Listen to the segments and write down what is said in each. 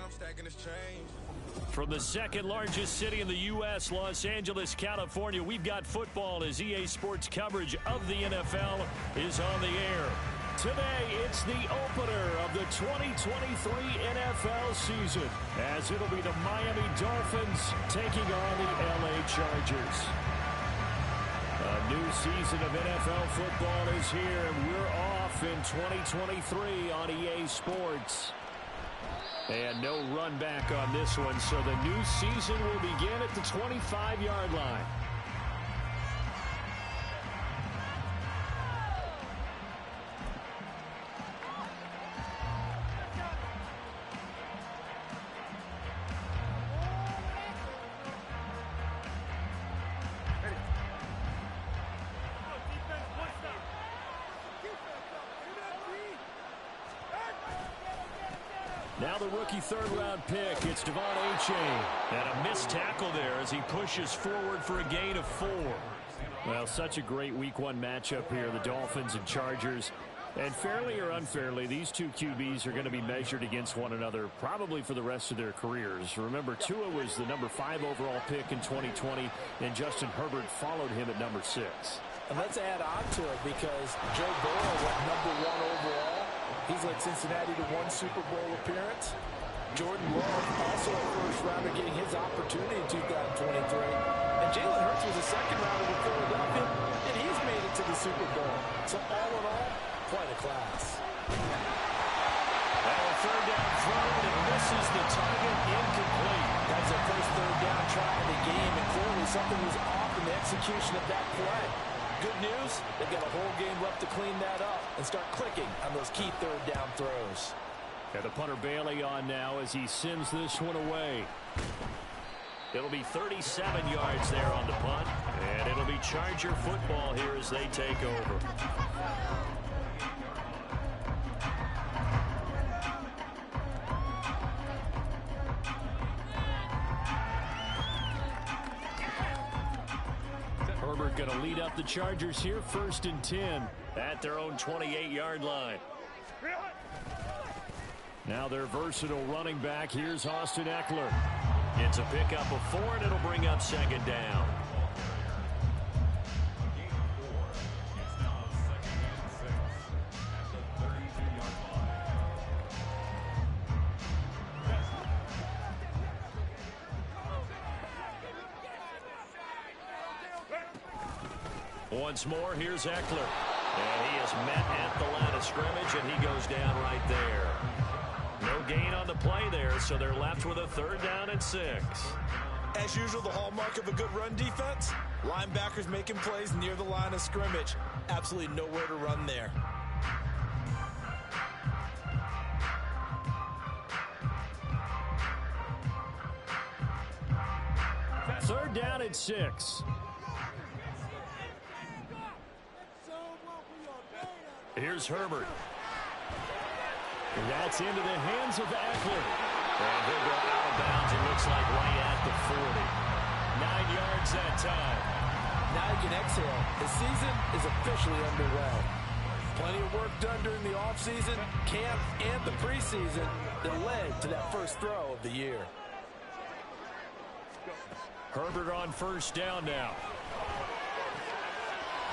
I'm stacking this change. From the second largest city in the U.S., Los Angeles, California, we've got football as EA Sports coverage of the NFL is on the air. Today, it's the opener of the 2023 NFL season, as it'll be the Miami Dolphins taking on the L.A. Chargers. A new season of NFL football is here, and we're off in 2023 on EA Sports. And no run back on this one, so the new season will begin at the 25-yard line. Now the rookie third-round pick, it's Devon Achane. And a missed tackle there as he pushes forward for a gain of 4. Well, such a great Week 1 matchup here, the Dolphins and Chargers. And fairly or unfairly, these two QBs are going to be measured against one another probably for the rest of their careers. Remember, Tua was the number 5 overall pick in 2020, and Justin Herbert followed him at number 6. And let's add on to it because Joe Burrow went number 1 overall. He's led Cincinnati to 1 Super Bowl appearance. Jordan Love, also a first-rounder, getting his opportunity in 2023. And Jalen Hurts was a second-rounder with Philadelphia, and he's made it to the Super Bowl. So all in all, quite a class. And a third down throw, and misses the target, incomplete. That's their first third down try of the game, and clearly something was off in the execution of that play. Good news, they've got a whole game left to clean that up and start clicking on those key third down throws. And the punter Bailey on now as he sends this one away. It'll be 37 yards there on the punt, and it'll be Charger football here as they take over. Herbert going to lead up the Chargers here, 1st and 10 at their own 28-yard line. Now their versatile running back, here's Austin Eckler. It's a pickup of 4, and it'll bring up 2nd down. Once more, here's Eckler. And he is met at the line of scrimmage, and he goes down right there. No gain on the play there, so they're left with a 3rd down and 6. As usual, the hallmark of a good run defense, linebackers making plays near the line of scrimmage. Absolutely nowhere to run there. Third down and 6. Here's Herbert. That's into the hands of Eckler. And he'll go out of bounds, it looks like right at the 40. 9 yards that time. Now you can exhale. The season is officially underway. Plenty of work done during the offseason, camp, and the preseason that led to that first throw of the year. Herbert on 1st down now.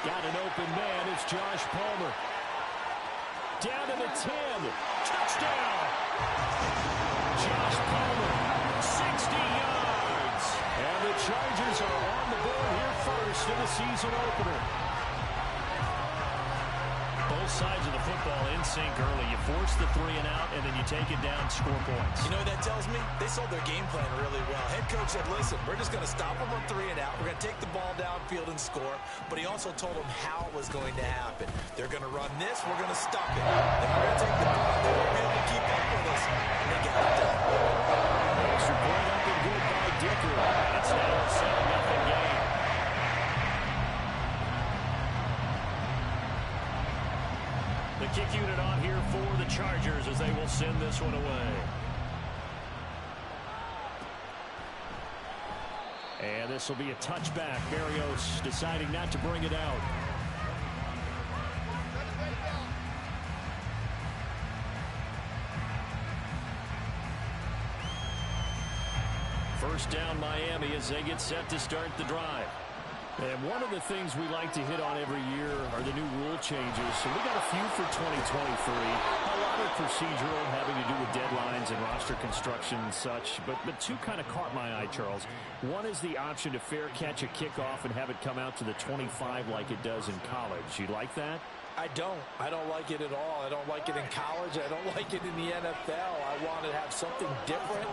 Got an open man. It's Josh Palmer. Down to the 10. Touchdown. Josh Palmer, 60 yards. And the Chargers are on the board here first in the season opener. Both sides of the football in sync early. You force the 3 and out, and then you take it down, score points. You know what that tells me? They sold their game plan really well. Head coach said, listen, we're just going to stop them on 3 and out. We're going to take the ball downfield and score. But he also told them how it was going to happen. They're going to run this. We're going to stop it. Then we're going to take the ball. They won't be able to keep up with us. And they got it done. Extra point up and good by Dicker. It's now a 7-0 game. The kick unit on here for the Chargers as they will send this one away. And this will be a touchback. Barrios deciding not to bring it out. First down Miami as they get set to start the drive. And one of the things we like to hit on every year are the new rule changes. So we got a few for 2023. A lot of procedural, having to do with deadlines and roster construction and such. But two kind of caught my eye, Charles. One is the option to fair catch a kickoff and have it come out to the 25 like it does in college. You like that? I don't like it at all. I don't like it in college. I don't like it in the NFL. I wanted to have something different,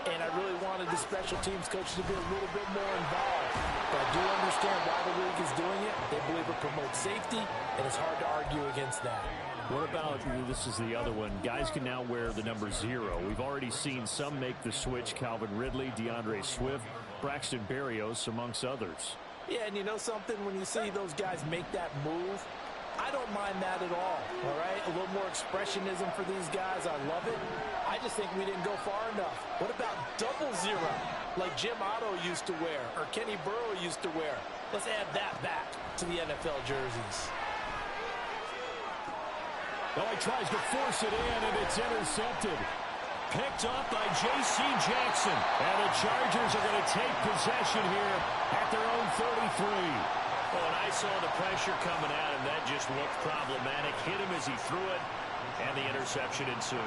and I really wanted the special teams coaches to be a little bit more involved. But I do understand why the league is doing it. They believe it promotes safety, and it's hard to argue against that. What about, this is the other one, guys can now wear the number 0. We've already seen some make the switch, Calvin Ridley, DeAndre Swift, Braxton Berrios, amongst others. Yeah, and you know something? When you see those guys make that move, I don't mind that at all right? A little more expressionism for these guys. I love it. I just think we didn't go far enough. What about 00, like Jim Otto used to wear or Kenny Burrow used to wear? Let's add that back to the NFL jerseys. Oh, he tries to force it in, and it's intercepted. Picked up by J.C. Jackson. And the Chargers are going to take possession here at their own 33. Oh, and I saw the pressure coming at him. That just looked problematic. Hit him as he threw it, and the interception ensued.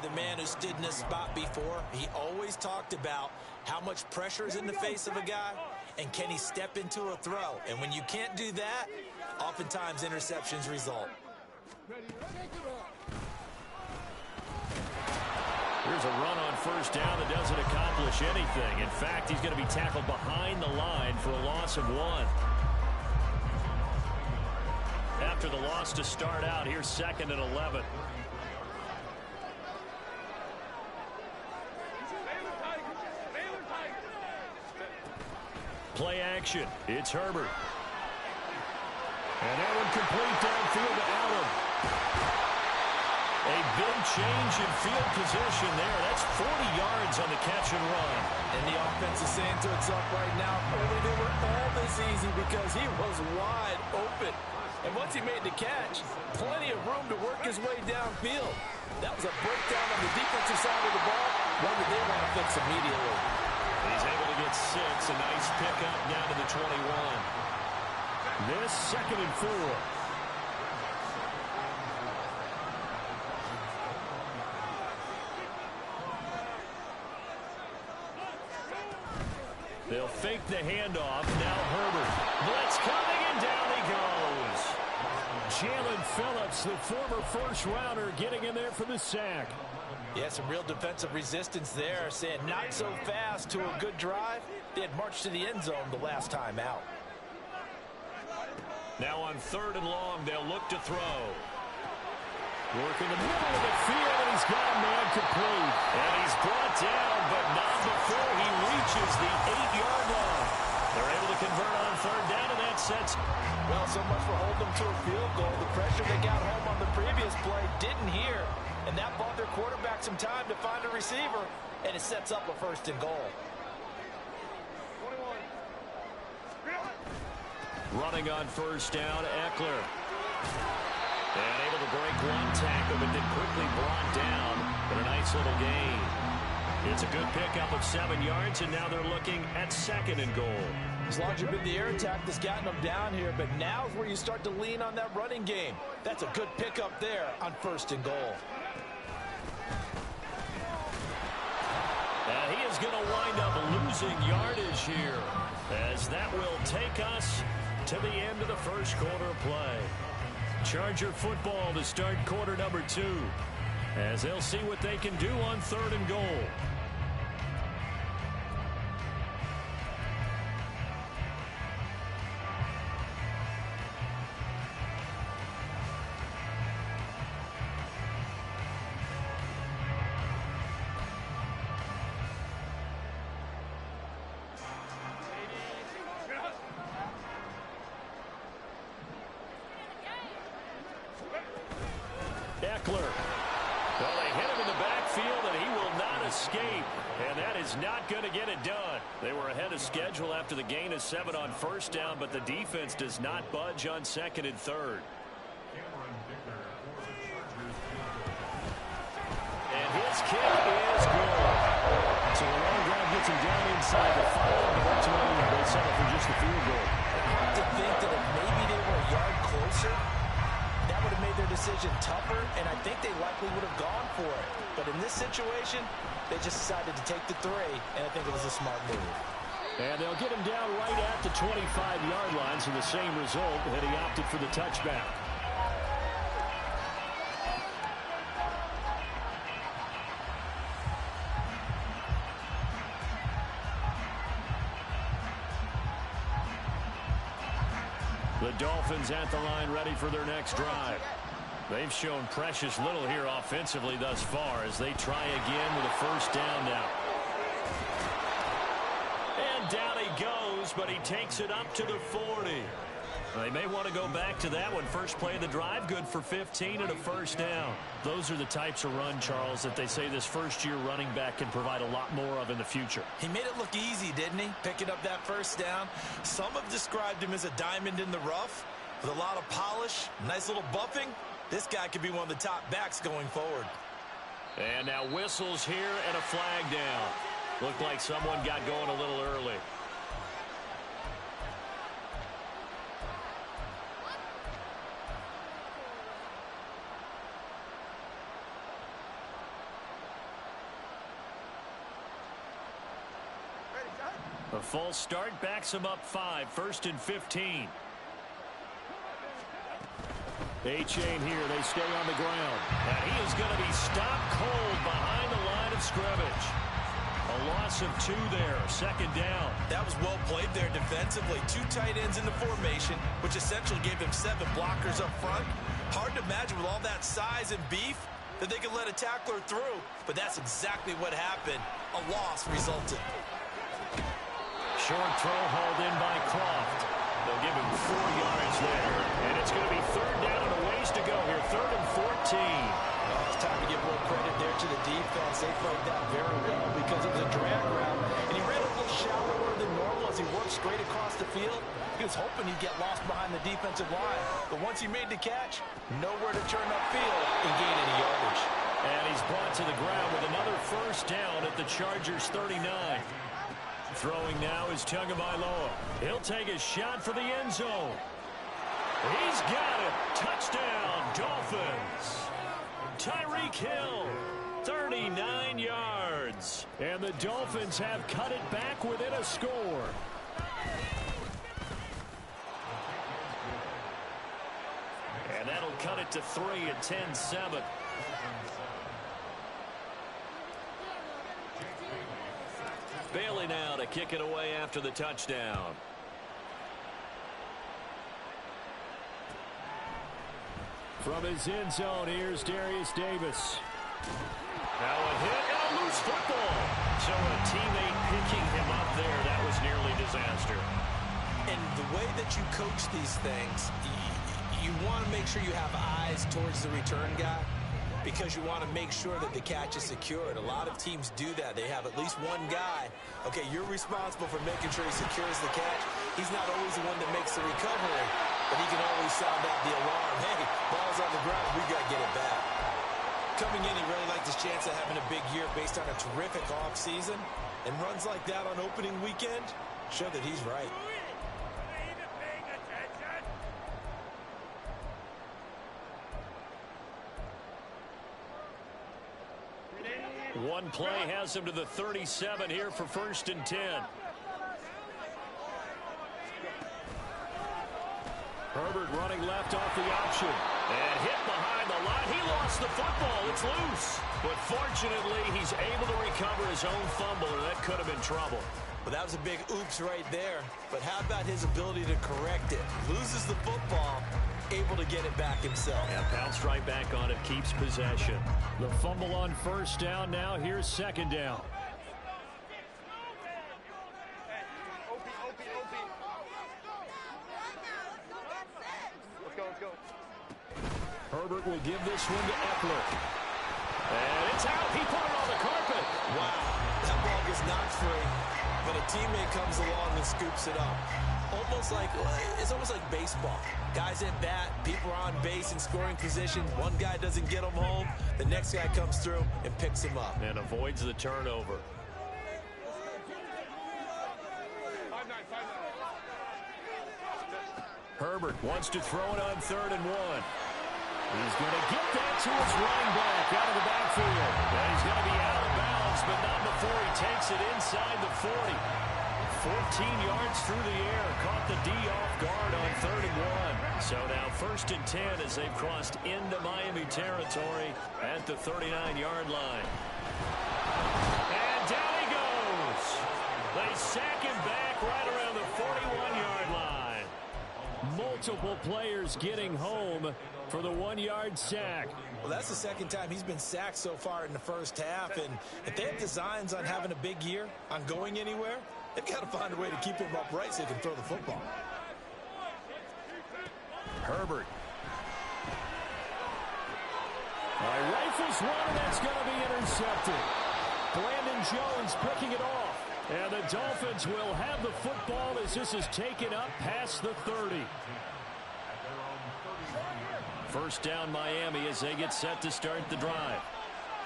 The man who stood in this spot before, he always talked about how much pressure is in the face of a guy and can he step into a throw. And when you can't do that, oftentimes interceptions result. Here's a run on first down that doesn't accomplish anything. In fact, he's going to be tackled behind the line for a loss of 1. After the loss to start out, here's 2nd and 11. Play action. It's Herbert. And that one complete downfield to Allen. A big change in field position there. That's 40 yards on the catch and run. And the offense is saying to itself right now, only they were all this easy because he was wide open. And once he made the catch, plenty of room to work his way downfield. That was a breakdown on the defensive side of the ball. One that they want to fix immediately. He's able to get 6. A nice pickup down to the 21. This 2nd and 4. They'll fake the handoff. Now Herbert. Blitz coming, and down he goes. Jalen Phillips, the former first-rounder, getting in there for the sack. Yeah, some real defensive resistance there, saying not so fast to a good drive. They had marched to the end zone the last time out. Now on 3rd and long, they'll look to throw. Working the middle of the field, and he's got a man complete. And he's brought down, but not before he reaches the 8-yard line. They're able to convert on 3rd down, and that sets. Well, so much for holding them to a field goal. The pressure they got home on the previous play didn't hear. And that bought their quarterback some time to find a receiver, and it sets up a 1st and goal. Running on 1st down, Eckler. And able to break one tackle, but then quickly brought down. But a nice little gain. It's a good pickup of 7 yards, and now they're looking at 2nd and goal. As long as you've been the air attack that's gotten them down here, but now's where you start to lean on that running game. That's a good pickup there on 1st and goal. And he is going to wind up losing yardage here, as that will take us to the end of the 1st quarter of play. Charger football to start quarter number 2. as they'll see what they can do on 3rd and goal. Well, they hit him in the backfield, and he will not escape. And that is not going to get it done. They were ahead of schedule after the gain of 7 on 1st down, but the defense does not budge on 2nd and 3rd. And his kick is good. So the long drive gets him down inside the 5, but ultimately they settle for just the field goal. I have to think that if maybe they were a yard closer, that would have made their decision tougher, and I think they likely would have gone for it. But in this situation, they just decided to take the 3, and I think it was a smart move. And they'll get him down right at the 25-yard line, so the same result, and he opted for the touchback. The Dolphins at the line, ready for their next drive. They've shown precious little here offensively thus far as they try again with a 1st down now. And down he goes, but he takes it up to the 40. They may want to go back to that one. First play of the drive, good for 15 and a 1st down. Those are the types of run, Charles, that they say this first-year running back can provide a lot more of in the future. He made it look easy, didn't he? Picking up that 1st down. Some have described him as a diamond in the rough with a lot of polish, nice little buffing. This guy could be one of the top backs going forward. And now whistles here and a flag down. Looked like someone got going a little early. A false start backs him up 5, 1st and 15. A-chain here. They stay on the ground. And he is going to be stopped cold behind the line of scrimmage. A loss of 2 there. 2nd down. That was well played there defensively. 2 tight ends in the formation, which essentially gave him 7 blockers up front. Hard to imagine with all that size and beef that they could let a tackler through. But that's exactly what happened. A loss resulted. Short throw hauled in by Croft. They'll give him 4 yards there. And it's going to be 3rd down and a ways to go here. 3rd and 14. Well, it's time to give more credit there to the defense. They played that very well because it was a drag route. And he ran a little shallower than normal as he worked straight across the field. He was hoping he'd get lost behind the defensive line. But once he made the catch, nowhere to turn upfield and gain any yardage. And he's brought to the ground with another 1st down at the Chargers' 39. Throwing now is Tagovailoa. He'll take a shot for the end zone. He's got it. Touchdown, Dolphins. Tyreek Hill, 39 yards. And the Dolphins have cut it back within a score. And that'll cut it to 3 at 10-7. Bailey now to kick it away after the touchdown. From his end zone, here's Darius Davis. Now a hit and a loose football. So a teammate picking him up there, that was nearly disaster. And the way that you coach these things, you want to make sure you have eyes towards the return guy, because you want to make sure that the catch is secured. A lot of teams do that. They have at least one guy. Okay, you're responsible for making sure he secures the catch. He's not always the one that makes the recovery, but he can always sound out the alarm. Hey, ball's on the ground. We got to get it back. Coming in, he really liked his chance of having a big year based on a terrific offseason. And runs like that on opening weekend show that he's right. One play has him to the 37 here for 1st and 10. Herbert running left off the option. And hit behind the line. He lost the football. It's loose. But fortunately, he's able to recover his own fumble, or that could have been trouble. Well, that was a big oops right there. But how about his ability to correct it? Loses the football, able to get it back himself. Yeah, pounced right back on it, keeps possession. The fumble on first down now. Here's second down. Herbert will give this one to Eckler. And it's out. He put it on the carpet. Wow. That ball gets knocked free, but a teammate comes along and scoops it up. It's almost like baseball. Guys at bat, people are on base in scoring position. One guy doesn't get him home. The next guy comes through and picks him up. And avoids the turnover. Herbert wants to throw it on 3rd and 1. He's going to get that to his running back out of the backfield. And he's going to be out of bounds, but not before he takes it inside the 40. 14 yards through the air. Caught the D off guard on 3rd and 1. So now 1st and 10 as they've crossed into Miami territory at the 39-yard line. And down he goes. They sack him back right around the 41-yard line. Multiple players getting home for the 1-yard sack. Well, that's the second time he's been sacked so far in the first half. And if they have designs on having a big year, on going anywhere, they've got to find a way to keep him upright so he can throw the football. Herbert. Rifles one, and that's going to be intercepted. Brandon Jones picking it off. And the Dolphins will have the football as this is taken up past the 30. First down Miami as they get set to start the drive.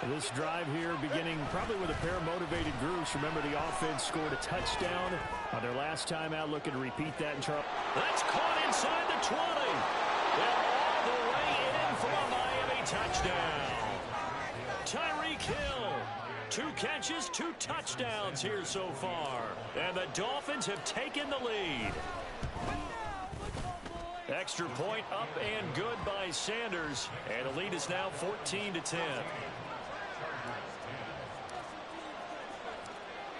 This drive here beginning probably with a pair of motivated groups. Remember, the offense scored a touchdown on their last time out. Looking to repeat that in Charles. That's caught inside the 20. And all the way in for a Miami touchdown. Tyreek Hill. 2 catches, 2 touchdowns here so far. And the Dolphins have taken the lead. Extra point up and good by Sanders. And the lead is now 14-10.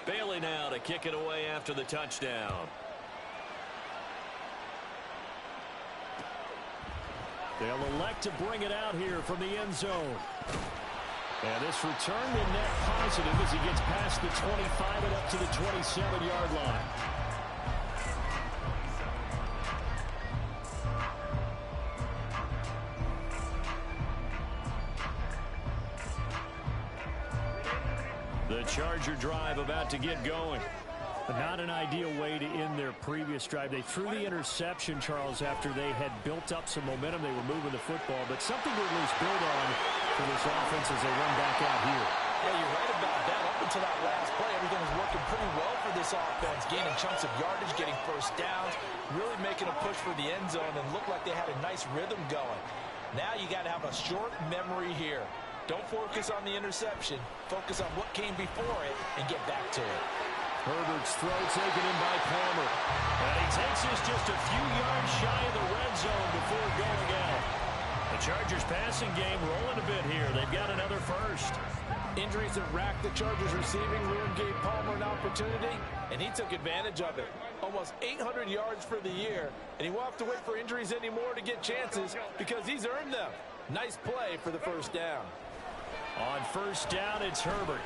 Bailey now to kick it away after the touchdown. They'll elect to bring it out here from the end zone. And this return to net positive as he gets past the 25 and up to the 27-yard line. The Charger drive about to get going. Not an ideal way to end their previous drive. They threw the interception, Charles, after they had built up some momentum. They were moving the football, but something to at least build on for this offense as they run back out here. Yeah, you're right about that. Up until that last play, everything was working pretty well for this offense, gaining chunks of yardage, getting first downs, really making a push for the end zone, and looked like they had a nice rhythm going. Now you got to have a short memory here. Don't focus on the interception. Focus on what came before it and get back to it. Herbert's throw taken in by Palmer. And he takes this just a few yards shy of the red zone before going out. The Chargers passing game rolling a bit here. They've got another first. Injuries that racked the Chargers receiving room gave Palmer an opportunity, and he took advantage of it. Almost 800 yards for the year, and he won't have to wait for injuries anymore to get chances because he's earned them. Nice play for the first down. On first down, it's Herbert.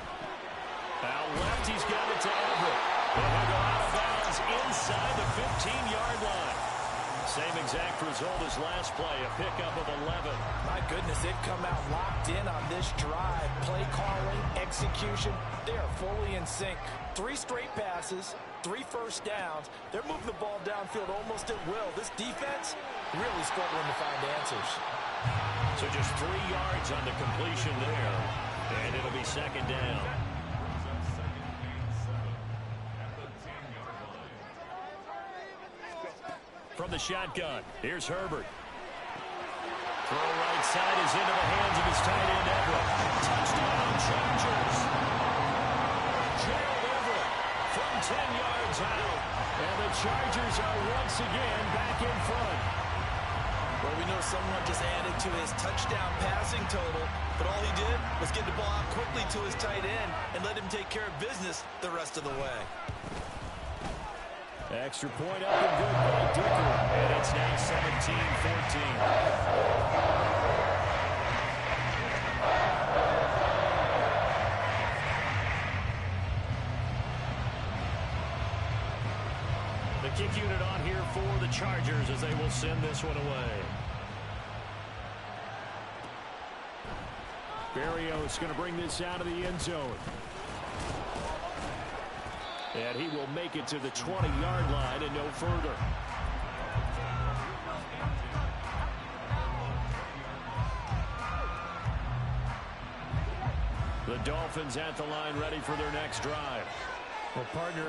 Out left, he's got it to Everett. But he'll go out of bounds inside the 15-yard line. Same exact result as last play, a pickup of 11. My goodness, they've come out locked in on this drive. Play calling, execution, they are fully in sync. 3 straight passes, 3 first downs. They're moving the ball downfield almost at will. This defense really struggling to find answers. So just 3 yards on the completion there. And it'll be second down. From the shotgun, here's Herbert. Throw right side is into the hands of his tight end, Everett. Touchdown, Chargers. Gerald Everett from 10 yards out. And the Chargers are once again back in front. Well, we know someone just added to his touchdown passing total, but all he did was get the ball out quickly to his tight end and let him take care of business the rest of the way. Extra point up and good by Dicker. And it's now 17-14. The kick unit on here for the Chargers as they will send this one away. Berrios going to bring this out of the end zone. And he will make it to the 20-yard line and no further. The Dolphins at the line ready for their next drive. Well, partner,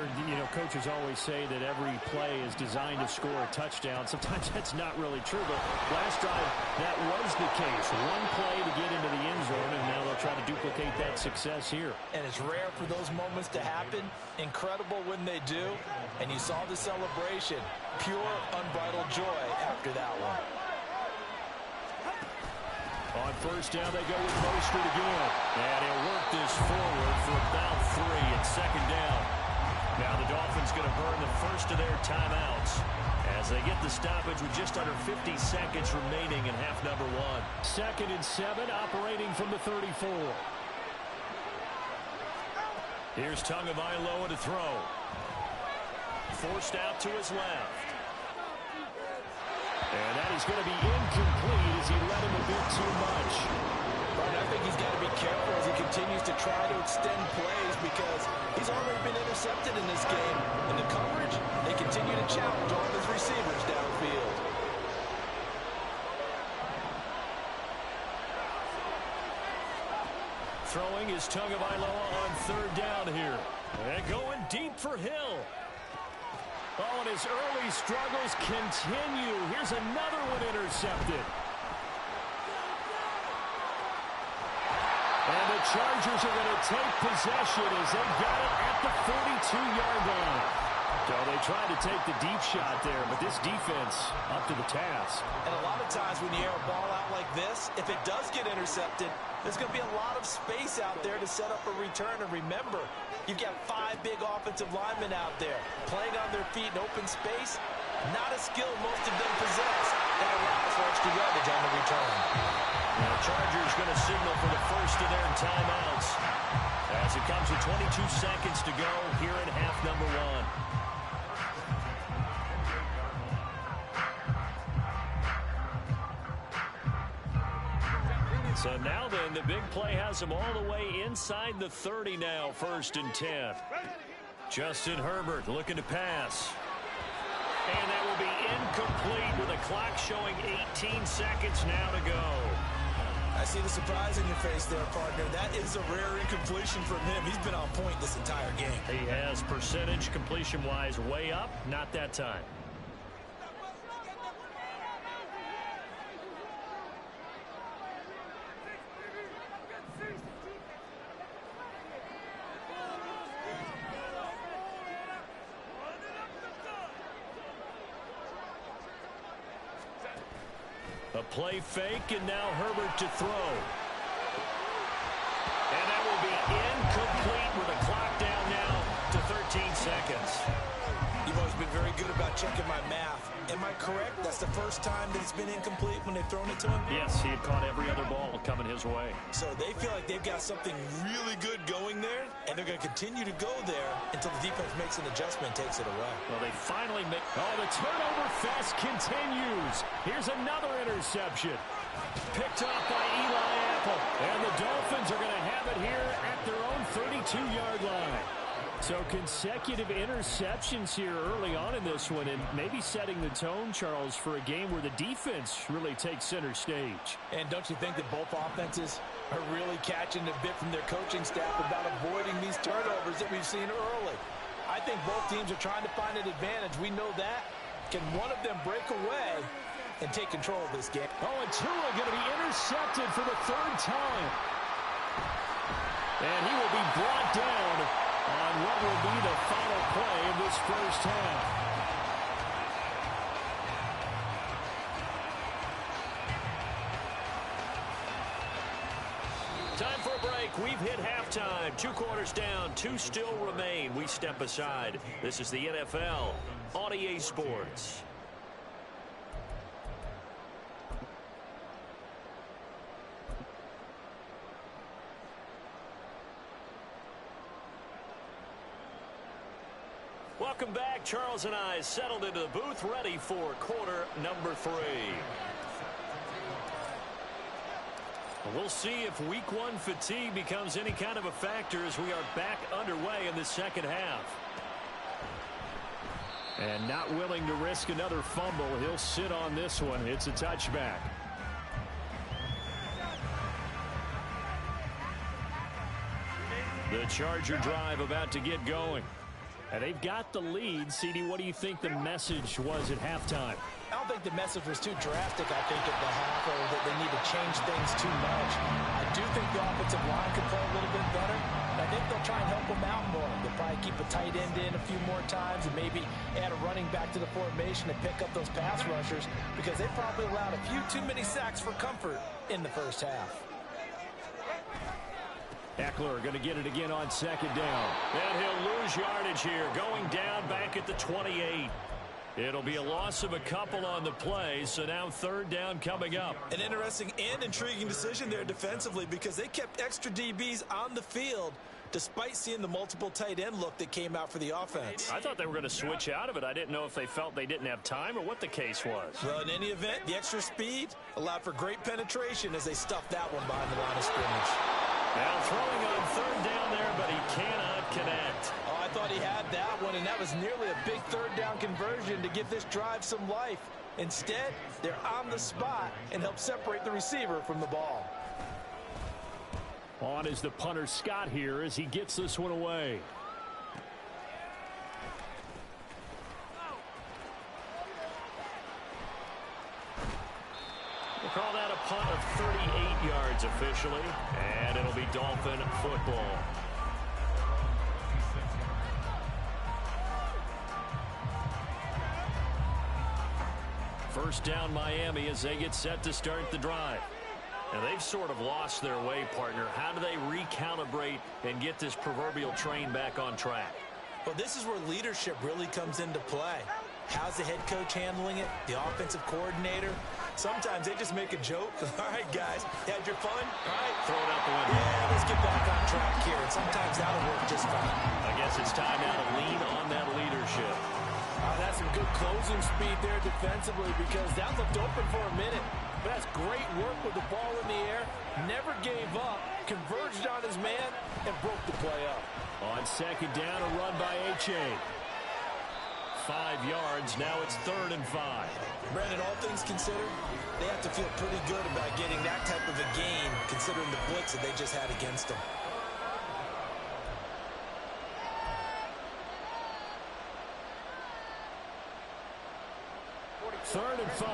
coaches always say that every play is designed to score a touchdown. Sometimes that's not really true, but last drive, that was the case. One play to get into the end zone, and now they'll try to duplicate that success here. And it's rare for those moments to happen. Incredible when they do. And you saw the celebration. Pure, unbridled joy after that one. On first down, they go with Mostert again. And he'll work this forward for about 3 at second down. Now the Dolphins going to burn the first of their timeouts as they get the stoppage with just under 50 seconds remaining in half number 1. 2nd and 7, operating from the 34. Here's Tagovailoa to throw. Forced out to his left. And that is going to be incomplete as he let him a bit too much. But I think he's got to be careful as he continues to try to extend plays because he's already been intercepted in this game. In the coverage, they continue to challenge all of his receivers downfield. Throwing is Tagovailoa on 3rd down here. And going deep for Hill. Oh, and his early struggles continue. Here's another one intercepted. And the Chargers are going to take possession as they got it at the 42-yard line. So they tried to take the deep shot there, but this defense up to the task. And a lot of times when you air a ball out like this, if it does get intercepted, there's going to be a lot of space out there to set up a return. And remember, you've got 5 big offensive linemen out there playing on their feet in open space. Not a skill most of them possess. That allows for extra yardage on the return. The Chargers going to signal for the first of their timeouts as it comes with 22 seconds to go here in half number 1. So now then, the big play has them all the way inside the 30 now, 1st and 10. Justin Herbert looking to pass. And that will be incomplete with the clock showing 18 seconds now to go. I see the surprise in your face there, partner. That is a rare incompletion from him. He's been on point this entire game. He has percentage completion-wise way up, not that time. A play fake, and now Herbert to throw. And that will be incomplete with a clock down now to 13 seconds. You've always been very good about checking my math. Am I correct? That's the first time that it's been incomplete when they've thrown it to him? Yes, he had caught every other ball coming his way. So they feel like they've got something really good going there, and they're going to continue to go there until the defense makes an adjustment and takes it away. Well, they finally make... Oh, the turnover fest continues. Here's another interception. Picked off by Eli Apple. And the Dolphins are going to have it here at their own 32-yard line. So consecutive interceptions here early on in this one, and maybe setting the tone, Charles, for a game where the defense really takes center stage. And don't you think that both offenses are really catching a bit from their coaching staff about avoiding these turnovers that we've seen early? I think both teams are trying to find an advantage. We know that. Can one of them break away and take control of this game? Oh, and Tua going to be intercepted for the 3rd time. And he will be brought down on what will be the final play of this first half. Time for a break. We've hit halftime. 2 quarters down. 2 still remain. We step aside. This is the NFL on EA Sports. Welcome back. Charles and I settled into the booth, ready for quarter number 3. We'll see if week 1 fatigue becomes any kind of a factor as we are back underway in the second half. And not willing to risk another fumble. He'll sit on this one. It's a touchback. The Charger drive about to get going. And they've got the lead. CD, what do you think the message was at halftime? I don't think the message was too drastic, I think, at the half, or that they need to change things too much. I do think the offensive line could play a little bit better. And I think they'll try and help them out more. They'll probably keep a tight end in a few more times and maybe add a running back to the formation and pick up those pass rushers, because they probably allowed a few too many sacks for comfort in the first half. Eckler going to get it again on second down. And he'll lose yardage here, going down back at the 28. It'll be a loss of a couple on the play, so now third down coming up. An interesting and intriguing decision there defensively, because they kept extra DBs on the field despite seeing the multiple tight end look that came out for the offense. I thought they were going to switch out of it. I didn't know if they felt they didn't have time or what the case was. Well, in any event, the extra speed allowed for great penetration as they stuffed that one behind the line of scrimmage. Now throwing on third down there, but he cannot connect. Oh, I thought he had that one, and that was nearly a big third down conversion to give this drive some life. Instead, they're on the spot and help separate the receiver from the ball. On is the punter Scott here as he gets this one away. We'll call that a punt of 38 yards officially, and it'll be Dolphin football. First down Miami as they get set to start the drive. Now they've sort of lost their way, partner. How do they recalibrate and get this proverbial train back on track? Well, this is where leadership really comes into play. How's the head coach handling it? The offensive coordinator? Sometimes they just make a joke. All right, guys, had your fun? All right. Throw it out the window. Yeah, let's get back on track here. And sometimes that'll work just fine. I guess it's time now to lean on that leadership. That's some good closing speed there defensively, because that looked open for a minute. But that's great work with the ball in the air. Never gave up, converged on his man, and broke the play up. On second down, a run by H.A. 5 yards. Now it's 3rd and 5. Brandon, all things considered, they have to feel pretty good about getting that type of a gain, considering the blitz that they just had against them. Third and 5.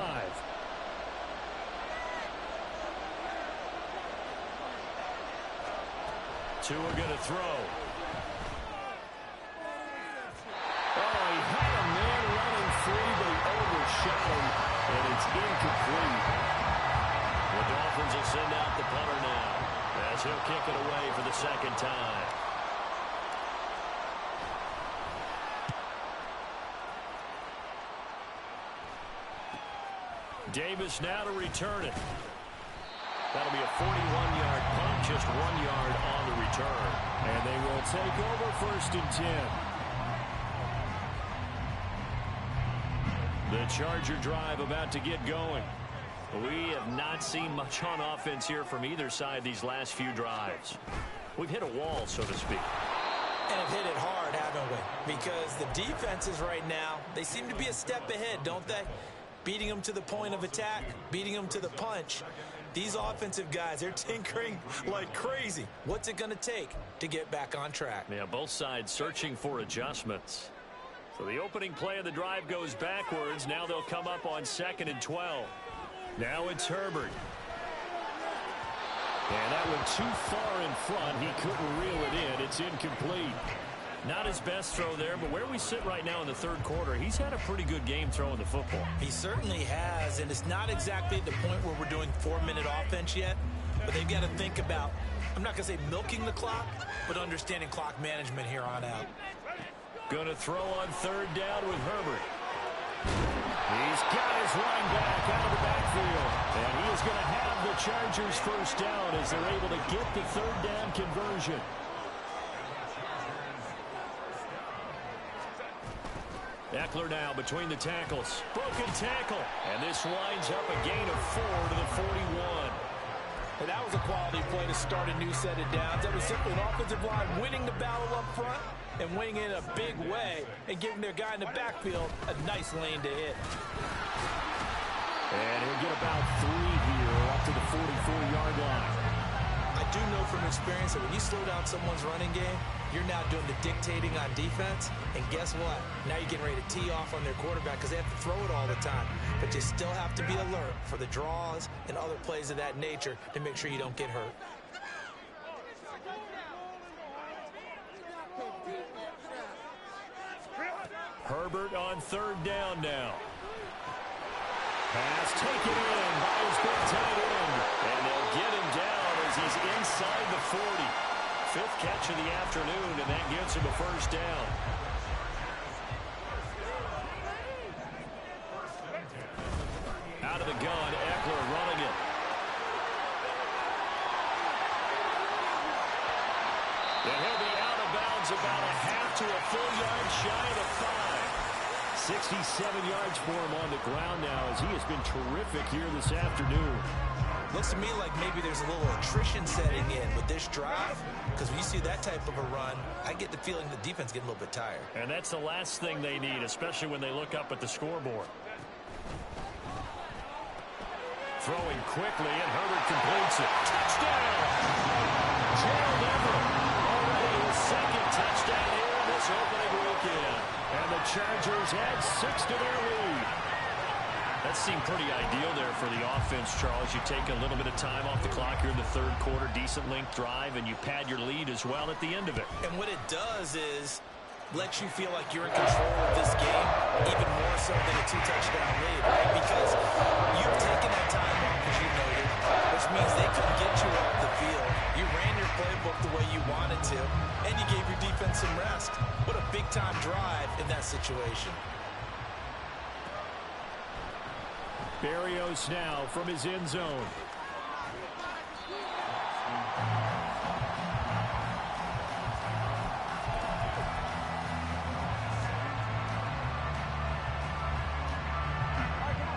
Tua going to throw. Oh, he had a man running free, but he overshot him, and it's incomplete. The Dolphins will send out the punter now as he'll kick it away for the second time. Davis now to return it. That'll be a 41-yard punt, just 1 yard on the return. And they will take over 1st and 10. The Charger drive about to get going. We have not seen much on offense here from either side these last few drives. We've hit a wall, so to speak. And have hit it hard, haven't we? Because the defenses right now, they seem to be a step ahead, don't they? Beating them to the point of attack, beating them to the punch. These offensive guys, they're tinkering like crazy. What's it going to take to get back on track? Yeah, both sides searching for adjustments. So the opening play of the drive goes backwards. Now they'll come up on 2nd and 12. Now it's Herbert. And that one too far in front. He couldn't reel it in. It's incomplete. Not his best throw there, but where we sit right now in the 3rd quarter, he's had a pretty good game throwing the football. He certainly has, and it's not exactly at the point where we're doing 4-minute offense yet, but they've got to think about I'm not going to say milking the clock, but understanding clock management here on out. Going to throw on third down with Herbert. He's got his line back out of the backfield. And he is going to have the Chargers first down as they're able to get the third down conversion. Eckler now between the tackles. Broken tackle. And this winds up a gain of 4 to the 41. And that was a quality play to start a new set of downs. That was simply an offensive line winning the battle up front and winning it in a big way and giving their guy in the backfield a nice lane to hit. And he'll get about 3 here up to the 44-yard line. I do know from experience that when you slow down someone's running game, you're now doing the dictating on defense. And guess what? Now you're getting ready to tee off on their quarterback because they have to throw it all the time. But you still have to be alert for the draws and other plays of that nature to make sure you don't get hurt. Herbert on third down now. Pass taken in by his big tight end. And they'll get him down as he's inside the 40. 5th catch of the afternoon, and that gets him a first down. Out of the gun, Eckler running it. And he'll be out of bounds about a half to a full yard shy of the 5. 67 yards for him on the ground now as he has been terrific here this afternoon. Looks to me like maybe there's a little attrition setting in with this drive, because when you see that type of a run, I get the feeling the defense getting a little bit tired. And that's the last thing they need, especially when they look up at the scoreboard. Throwing quickly, and Herbert completes it. Touchdown! Gerald Everett, already his 2nd touchdown here in this opening weekend. And the Chargers add 6 to their lead. That seemed pretty ideal there for the offense, Charles. You take a little bit of time off the clock here in the 3rd quarter, decent length drive, and you pad your lead as well at the end of it. And what it does is let you feel like you're in control of this game, even more so than a 2-touchdown lead, right? Because you've taken that time off, as you noted, which means they couldn't get you off the field. You ran your playbook the way you wanted to, and you gave your defense some rest. What a big-time drive in that situation. Berrios now from his end zone.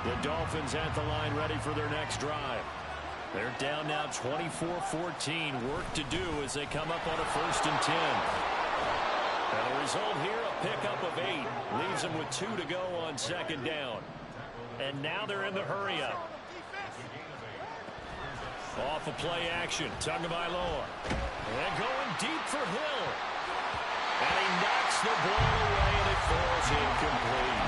The Dolphins at the line ready for their next drive. They're down now 24-14. Work to do as they come up on a 1st and 10. And the result here, a pickup of 8. Leaves them with 2 to go on 2nd down. And now they're in the hurry-up. Off of play action, Tagovailoa. And going deep for Hill. And he knocks the ball away, and it falls incomplete.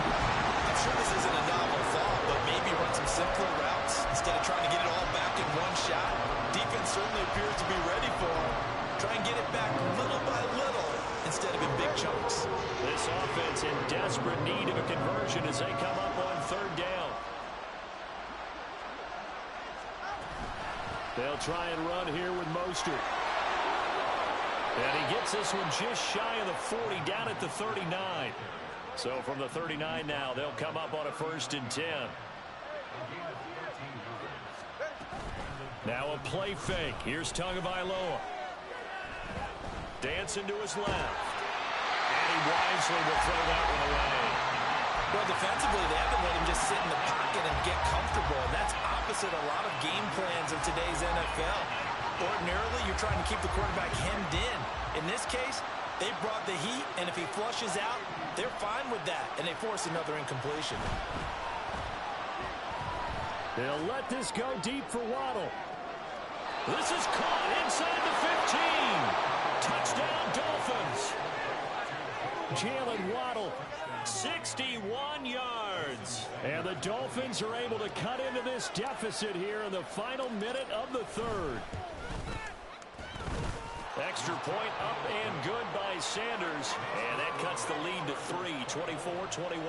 I'm sure this isn't a novel thought, but maybe run some simpler routes instead of trying to get it all back in one shot. Defense certainly appears to be ready for him. Try and get it back little by little instead of in big chunks. This offense in desperate need of a conversion as they come up on 3rd down. They'll try and run here with Mostert. And he gets this one just shy of the 40, down at the 39. So from the 39 now, they'll come up on a 1st and 10. Now a play fake. Here's Tagovailoa. Dancing to his left. And he wisely will throw that one away. Well, defensively, they haven't let him just sit in the pocket and get comfortable. And that's opposite a lot of game plans of today's NFL. Ordinarily, you're trying to keep the quarterback hemmed in. In this case, they brought the heat, and if he flushes out, they're fine with that, and they force another incompletion. They'll let this go deep for Waddle. This is caught inside the 15. Touchdown, Dolphins. Jalen Waddle, 61 yards. And the Dolphins are able to cut into this deficit here in the final minute of the 3rd. Extra point up and good by Sanders. And that cuts the lead to 3, 24-21.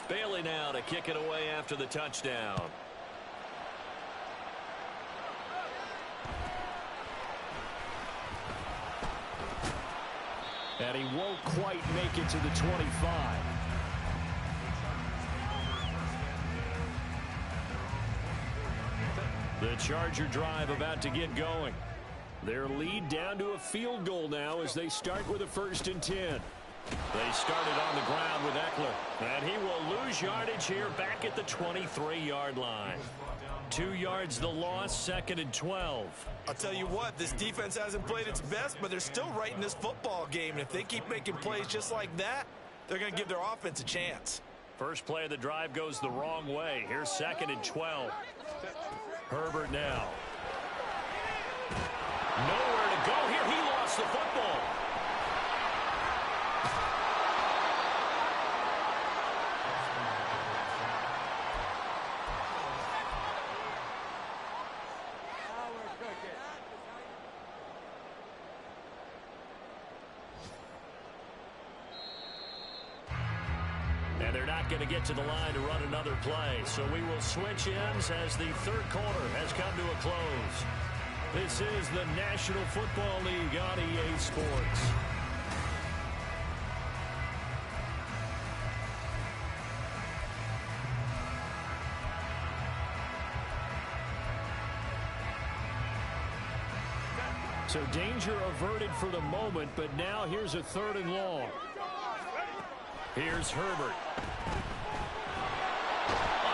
Bailey now to kick it away after the touchdown. And he won't quite make it to the 25. The Charger drive about to get going. Their lead down to a field goal now as they start with a 1st and 10. They started on the ground with Eckler. And he will lose yardage here back at the 23-yard line. 2 yards the loss, 2nd and 12. I'll tell you what, this defense hasn't played its best, but they're still right in this football game. And if they keep making plays just like that, they're going to give their offense a chance. First play of the drive goes the wrong way. Here's 2nd and 12. Herbert now. Nowhere to go here. He lost the football. And they're not going to get to the line to run another play. So we will switch ends as the 3rd quarter has come to a close. This is the National Football League on EA Sports. So danger averted for the moment, but now here's a 3rd and long. Here's Herbert.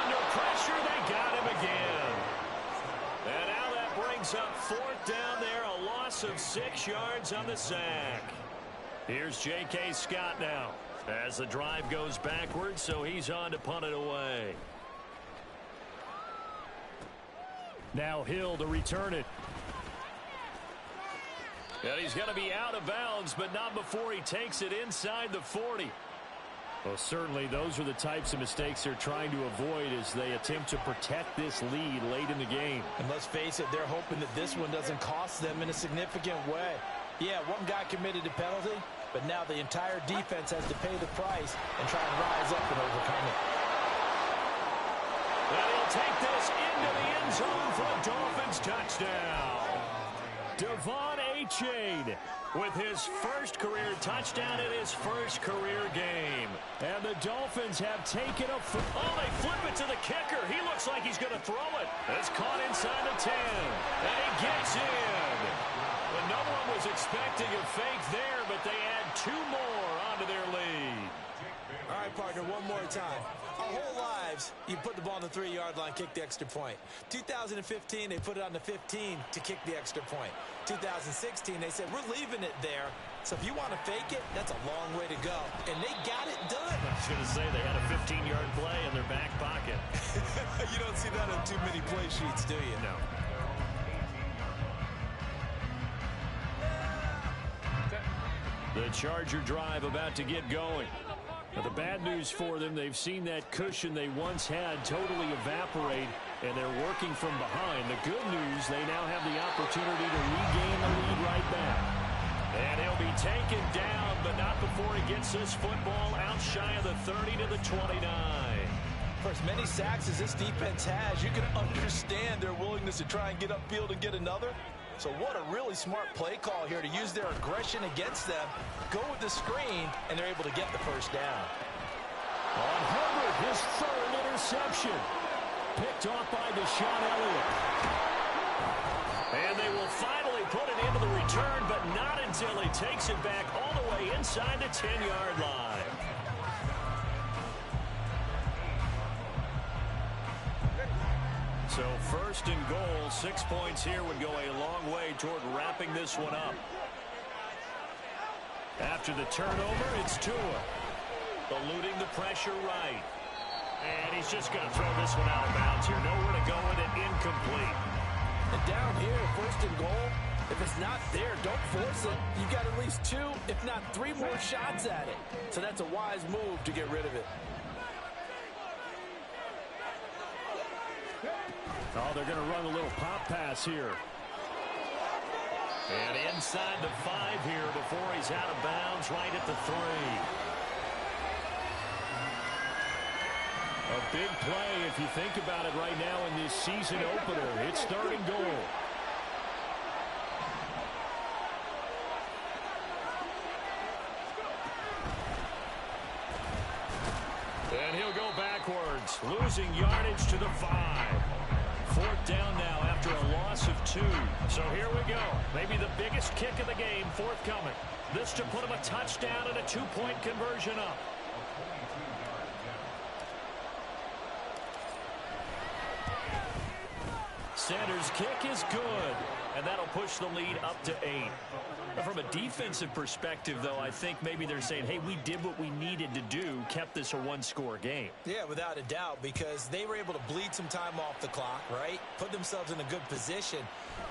Under pressure, they got him again. And now that brings up 4th down there, a loss of 6 yards on the sack. Here's J.K. Scott now as the drive goes backwards, so he's on to punt it away. Now Hill to return it. And he's going to be out of bounds, but not before he takes it inside the 40. Well, certainly those are the types of mistakes they're trying to avoid as they attempt to protect this lead late in the game. And let's face it, they're hoping that this one doesn't cost them in a significant way. Yeah, one guy committed a penalty, but now the entire defense has to pay the price and try and rise up and overcome it. And he'll take this into the end zone for a Dolphins touchdown. Devon Achane with his first career touchdown in his first career game. And the Dolphins have taken a... they flip it to the kicker. He looks like he's going to throw it. It's caught inside the 10. And he gets in. But no one was expecting a fake there, but they add 2 more onto their lead. All right, partner, one more time. Our whole lives, you put the ball on the 3-yard line, kick the extra point. 2015, they put it on the 15 to kick the extra point. 2016, they said, we're leaving it there. So if you want to fake it, that's a long way to go. And they got it done. I was going to say they had a 15-yard play in their back pocket. You don't see that on too many play sheets, do you? No. The Charger drive about to get going. Now, the bad news for them, they've seen that cushion they once had totally evaporate, and they're working from behind. The good news, they now have the opportunity to regain the lead right back. And he'll be taken down, but not before he gets this football out shy of the 30 to the 29. For as many sacks as this defense has, you can understand their willingness to try and get upfield and get another. So what a really smart play call here to use their aggression against them, go with the screen, and they're able to get the first down. On Herbert, his 3rd interception. Picked off by Deshaun Elliott. And they will finally put it into the return, but not until he takes it back all the way inside the 10-yard line. So 1st and goal, 6 points here would go a long way toward wrapping this one up. After the turnover, it's Tua. Eluding the pressure right. And he's just going to throw this one out of bounds here. Nowhere to go with it, incomplete. And down here, 1st and goal, if it's not there, don't force it. You've got at least 2, if not 3 more shots at it. So that's a wise move to get rid of it. Oh, they're going to run a little pop pass here. And inside the 5 here before he's out of bounds right at the 3. A big play if you think about it right now in this season opener. It's 3rd and goal. losing yardage to the 5. Fourth down now after a loss of 2. So here we go. Maybe the biggest kick of the game forthcoming. This to put him a touchdown and a 2-point conversion up. Sanders' kick is good, and that'll push the lead up to 8. From a defensive perspective, though, I think maybe they're saying, hey, we did what we needed to do, kept this a one-score game. Yeah, without a doubt, because they were able to bleed some time off the clock, right? Put themselves in a good position,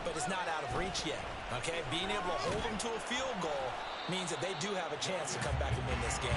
but it's not out of reach yet, okay? Being able to hold them to a field goal means that they do have a chance to come back and win this game.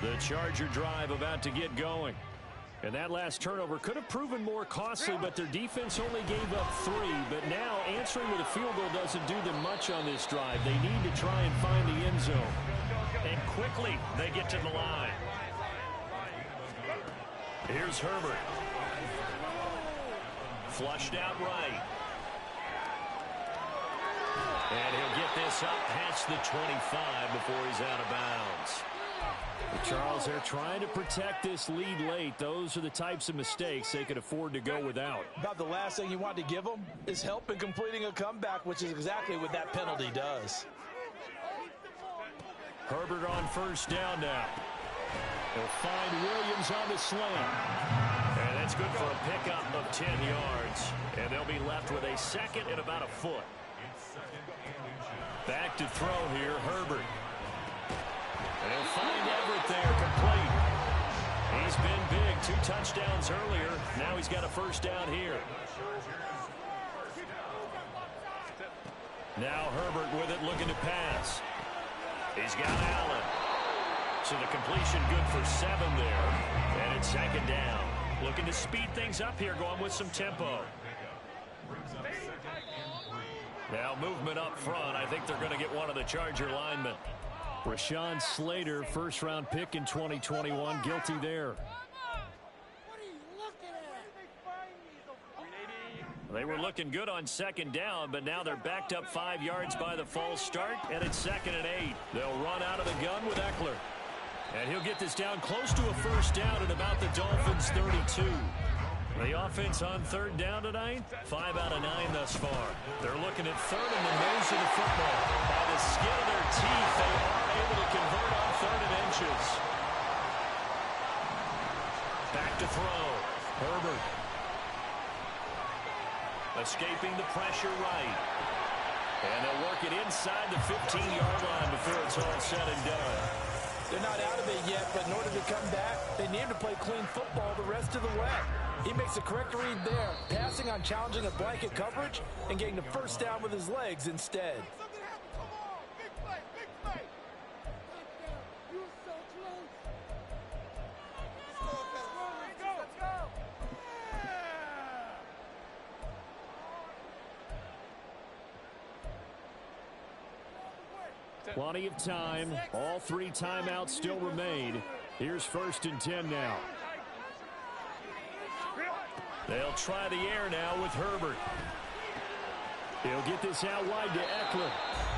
The Charger drive about to get going. And that last turnover could have proven more costly, but their defense only gave up 3. But now answering with a field goal doesn't do them much on this drive. They need to try and find the end zone. And quickly they get to the line. Here's Herbert. Flushed out right. And he'll get this up past the 25 before he's out of bounds. Charles, they're trying to protect this lead late. Those are the types of mistakes they could afford to go without. About the last thing you want to give them is help in completing a comeback, which is exactly what that penalty does. Herbert on first down now. He'll find Williams on the slant. And that's good for a pickup of 10 yards. And they'll be left with a second and about a foot. Back to throw here, Herbert. And he'll find Everett there, complete. He's been big, 2 touchdowns earlier. Now he's got a first down here. Now Herbert with it, looking to pass. He's got Allen. So the completion good for 7 there. And it's second down. Looking to speed things up here, going with some tempo. Now movement up front. I think they're going to get one of the Charger linemen. Rashawn Slater, first-round pick in 2021, guilty there. They were looking good on second down, but now they're backed up 5 yards by the false start, and it's second and 8. They'll run out of the gun with Eckler. And he'll get this down close to a first down at about the Dolphins' 32. The offense on third down tonight, 5 out of 9 thus far. They're looking at third in the nose of the football. By the skin of their teeth, they are able to convert on 3rd and inches. Back to throw. Herbert. Escaping the pressure right. And they'll work it inside the 15-yard line before it's all said and done. They're not out of it yet, but in order to come back, they need to play clean football the rest of the way. He makes a correct read there, passing on challenging a blanket coverage and getting the first down with his legs instead. Plenty of time. All 3 timeouts still remain. Here's 1st and 10 now. They'll try the air now with Herbert. He'll get this out wide to Eckler.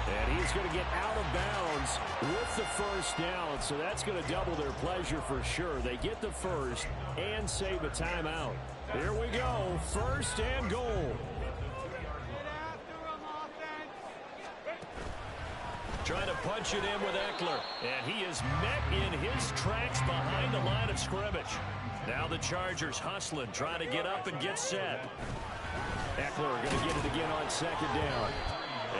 And he's going to get out of bounds with the first down. So that's going to double their pleasure for sure. They get the first and save a timeout. Here we go. 1st and goal. Trying to punch it in with Eckler. And he is met in his tracks behind the line of scrimmage. Now the Chargers hustling, trying to get up and get set. Eckler going to get it again on 2nd down.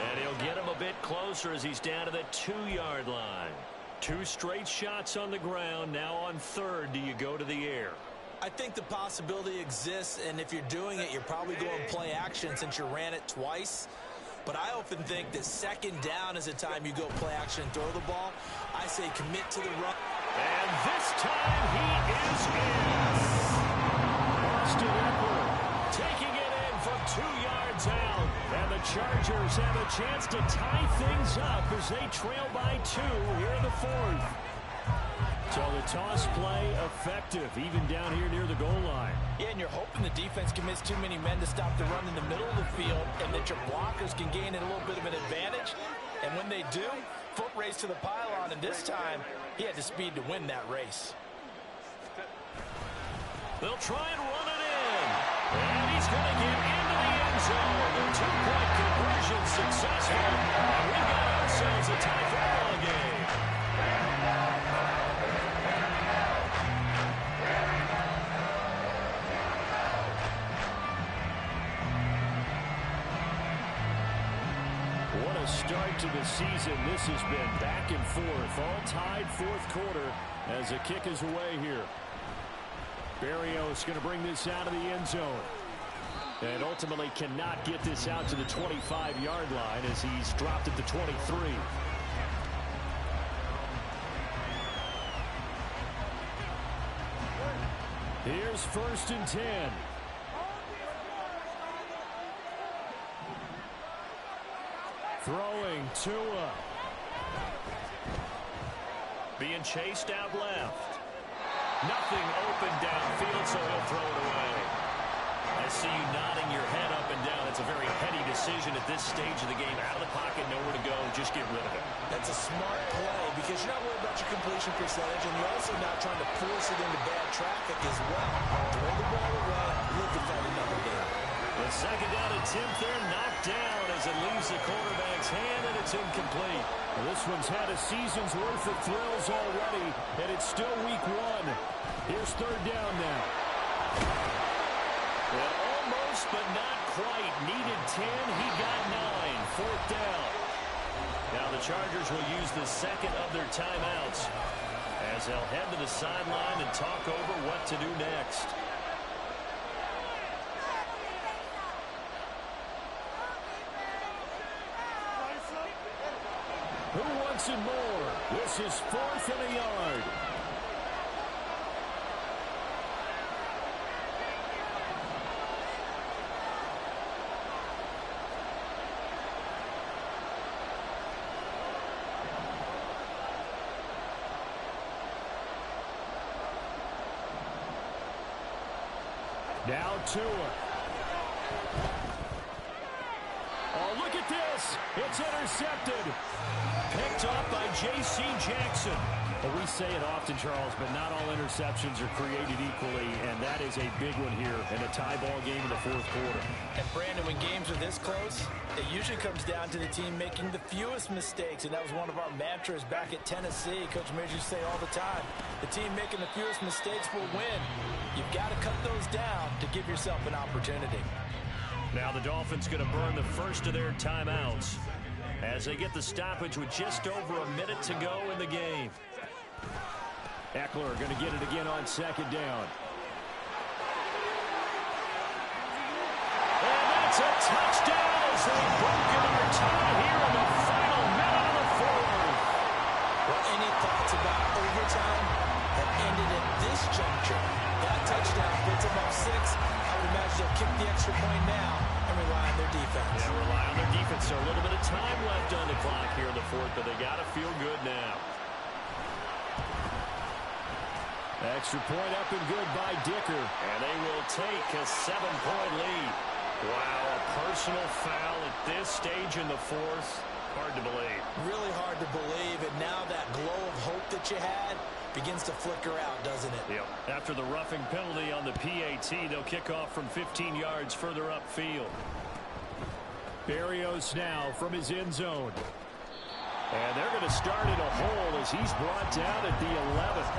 And he'll get him a bit closer as he's down to the 2-yard line. 2 straight shots on the ground. Now on 3rd, do you go to the air? I think the possibility exists, and if you're doing it, you're probably going play action since you ran it twice. But I often think that 2nd down is the time you go play action and throw the ball. I say commit to the run. And this time he is in. Austin Eckler taking it in from 2 yards out. And the Chargers have a chance to tie things up as they trail by 2 here in the 4th. So the toss play effective, even down here near the goal line. Yeah, and you're hoping the defense commits too many men to stop the run in the middle of the field and that your blockers can gain a little bit of an advantage. And when they do, foot race to the pylon, and this time he had the speed to win that race. They'll try and run it in. And he's going to get into the end zone. The two-point conversion successful. And we've got ourselves a tie football game. What a start to the season. This has been back and forth. All tied 4th quarter as the kick is away here. Berrios going to bring this out of the end zone. And ultimately cannot get this out to the 25-yard line as he's dropped at the 23. Here's 1st and 10. Throwing Tua. Being chased out left. Nothing open downfield, so he'll throw it away. I see you nodding your head up and down. It's a very heady decision at this stage of the game. Out of the pocket, nowhere to go. Just get rid of it. That's a smart play because you're not worried about your completion percentage, and you're also not trying to force it into bad traffic as well. Throw the ball away, live to find another game. The 2nd down attempt there, knocked down as it leaves the quarterback's hand, and it's incomplete. Well, this one's had a season's worth of thrills already, and it's still week 1. Here's 3rd down now. Well, almost, but not quite. Needed 10, he got 9. 4th down. Now the Chargers will use the 2nd of their timeouts as they'll head to the sideline and talk over what to do next. Who wants it more? This is 4th and a yard. Now Tua. Oh, look at this. It's intercepted. Picked up by J.C. Jackson. Well, we say it often, Charles, but not all interceptions are created equally, and that is a big one here in a tie ball game in the 4th quarter. And, Brandon, when games are this close, it usually comes down to the team making the fewest mistakes, and that was one of our mantras back at Tennessee. Coach Mears used to say all the time, the team making the fewest mistakes will win. You've got to cut those down to give yourself an opportunity. Now the Dolphins going to burn the first of their timeouts as they get the stoppage with just over a minute to go in the game. Eckler going to get it again on 2nd down. And that's a touchdown as they've broken our tie here in the final minute of the 4th. Well, any thoughts about overtime have ended at this juncture. That touchdown puts them up 6. I would imagine they'll kick the extra point now and rely on their defense. Yeah, rely on their defense. So a little bit of time left on the clock here in the 4th, but they got to feel good now. Extra point up and good by Dicker. And they will take a 7-point lead. Wow, a personal foul at this stage in the 4th. Hard to believe. Really hard to believe, and now that glow of hope that you had begins to flicker out, doesn't it? Yep. After the roughing penalty on the PAT, they'll kick off from 15 yards further upfield. Berrios now from his end zone. And they're going to start in a hole as he's brought down at the 11th.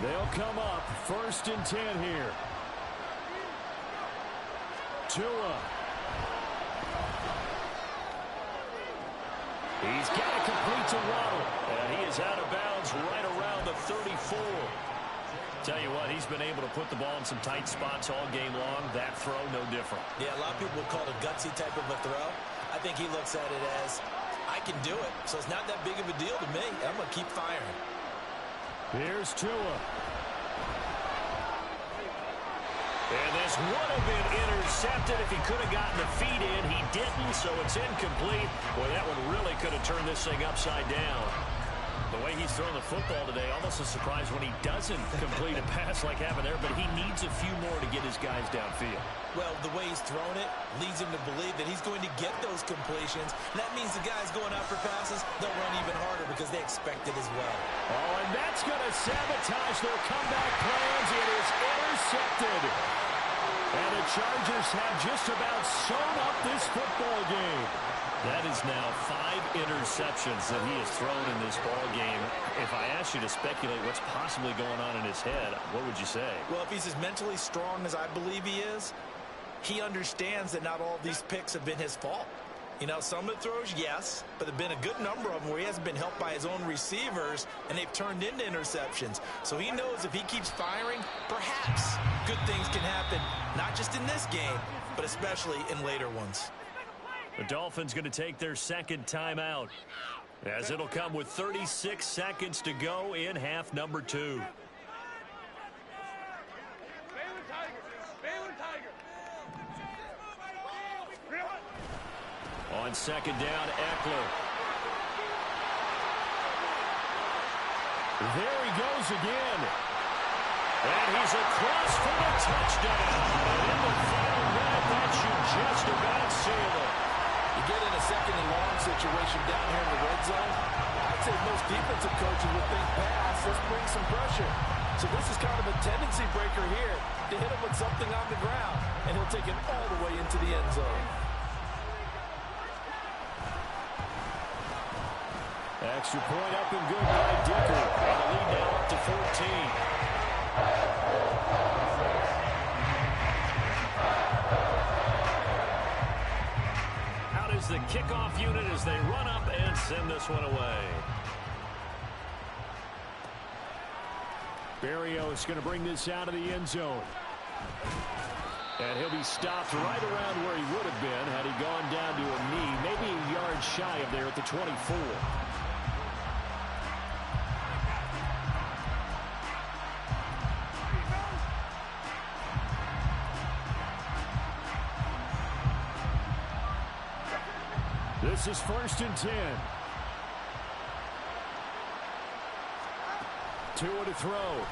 They'll come up 1st and 10 here. Tua. He's got to complete to Waddle. And he is out of bounds right around the 34. Tell you what, he's been able to put the ball in some tight spots all game long. That throw, no different. Yeah, a lot of people would call it a gutsy type of a throw. I think he looks at it as, I can do it, so it's not that big of a deal to me. I'm going to keep firing. Here's Tua. And this would have been intercepted if he could have gotten the feet in. He didn't, so it's incomplete. Boy, that one really could have turned this thing upside down. The way he's throwing the football today, almost a surprise when he doesn't complete a pass like happened there, but he needs a few more to get his guys downfield. Well, the way he's thrown it leads him to believe that he's going to get those completions. That means the guys going out for passes, they'll run even harder because they expect it as well. Oh, and that's going to sabotage their comeback plans. It is intercepted. And the Chargers have just about sewn up this football game. That is now 5 interceptions that he has thrown in this ball game. If I asked you to speculate what's possibly going on in his head, what would you say? Well, if he's as mentally strong as I believe he is, he understands that not all of these picks have been his fault. You know, some of the throws, yes, but there have been a good number of them where he hasn't been helped by his own receivers, and they've turned into interceptions. So he knows if he keeps firing, perhaps good things can happen, not just in this game, but especially in later ones. The Dolphins going to take their second timeout, as it'll come with 36 seconds to go in half number 2. On second down, Eckler. There he goes again. And he's across for the touchdown. And in the final minute, that should just about seal it. You get in a second and long situation down here in the red zone, I'd say most defensive coaches would think pass, let's bring some pressure. So this is kind of a tendency breaker here to hit him with something on the ground, and he'll take it all the way into the end zone. Extra point up and good by Dicker. And the lead now up to 14. Out is the kickoff unit as they run up and send this one away. Berrios going to bring this out of the end zone. And he'll be stopped right around where he would have been had he gone down to a knee, maybe a yard shy of there at the 24. This is 1st and 10. Tua to throw.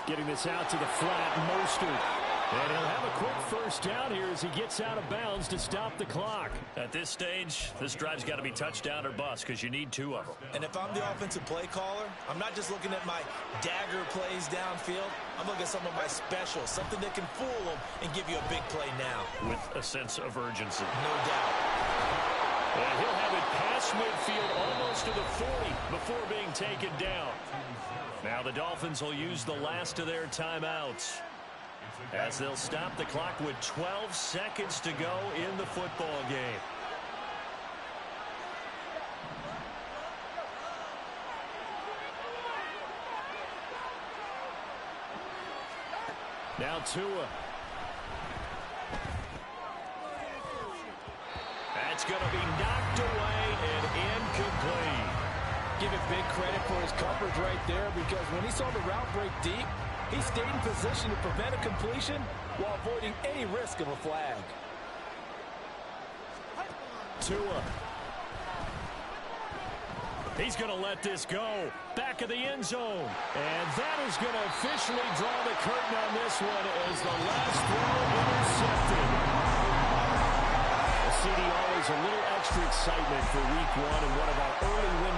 Getting this out to the flat, Mostert. And he'll have a quick first down here as he gets out of bounds to stop the clock. At this stage, this drive's got to be touchdown or bust because you need 2 of them. And if I'm the offensive play caller, I'm not just looking at my dagger plays downfield. I'm looking at some of my specials, something that can fool them and give you a big play now. With a sense of urgency. No doubt. And he'll have it past midfield almost to the 40 before being taken down. Now the Dolphins will use the last of their timeouts, as they'll stop the clock with 12 seconds to go in the football game. Now Tua. That's going to be knocked away and incomplete. Give it big credit for his coverage right there, because when he saw the route break deep, he stayed in position to prevent a completion while avoiding any risk of a flag. Tua. He's going to let this go. Back of the end zone. And that is going to officially draw the curtain on this one as the last throw intercepted. CD, always a little extra excitement for week 1 and one of our early win